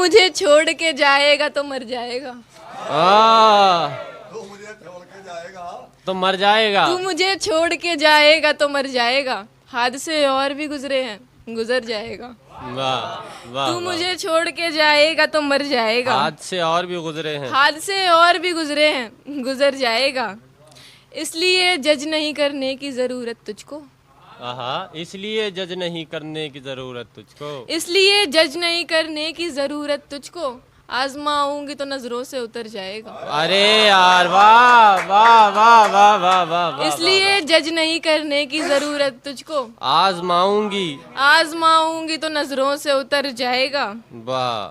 मुझे छोड़ के जाएगा तो मर जाएगा। तू मुझे छोड़ के जाएगा तो मर जाएगा। तू मुझे छोड़ के जाएगा तो मर जाएगा। हादसे और भी गुजरे हैं, गुजर जाएगा। वाह वाह। तू मुझे छोड़ के जाएगा तो मर जाएगा। हादसे और भी गुजरे हैं। हादसे और भी गुजरे हैं, गुजर जाएगा। इसलिए जज नहीं करने की जरूरत तुझको। इसलिए जज नहीं करने की जरूरत तुझको। इसलिए जज नहीं करने की जरूरत तुझको। आजमाऊंगी तो नजरों से उतर जाएगा। अरे यार वाह वाह वाह वाह वाह वाह। इसलिए जज नहीं करने की जरूरत तुझको। आजमाऊंगी। आजमाऊंगी तो नजरों से उतर जाएगा। वाह।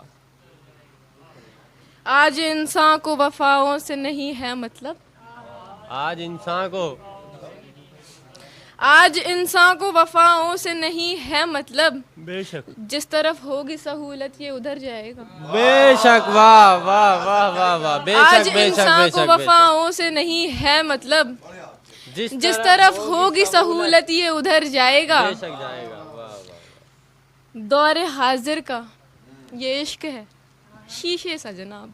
आज इंसान को वफाओं से नहीं है मतलब। आज इंसान को वफाओं से नहीं है मतलब। बेशक। जिस तरफ होगी सहूलत ये उधर जाएगा। बेशक वाह वाह वाह वाह वाह। बेशक आज बेशक इंसान बेशक को वफाओं से नहीं है मतलब। जिस तरफ होगी सहूलत ये उधर जाएगा। बेशक जाएगा। वाह वाह। दौरे हाजिर का ये इश्क है शीशे सा जनाब।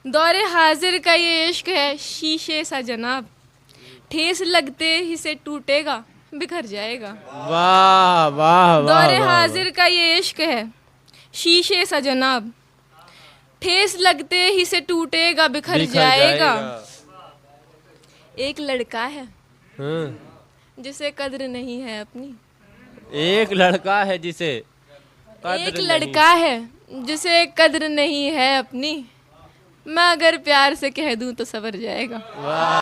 दौरे हाजिर का ये इश्क है शीशे सा जनाब। ठेस लगते ही से टूटेगा बिखर जाएगा। वाह वाह। दौरे हाजिर का ये इश्क है शीशे सा जनाब। ठेस लगते ही से टूटेगा बिखर जाएगा। एक लड़का है जिसे कद्र नहीं है अपनी। एक लड़का है जिसे एक लड़का है जिसे कद्र नहीं है अपनी। मैं अगर प्यार से कह दूं तो सवर जाएगा। वाह।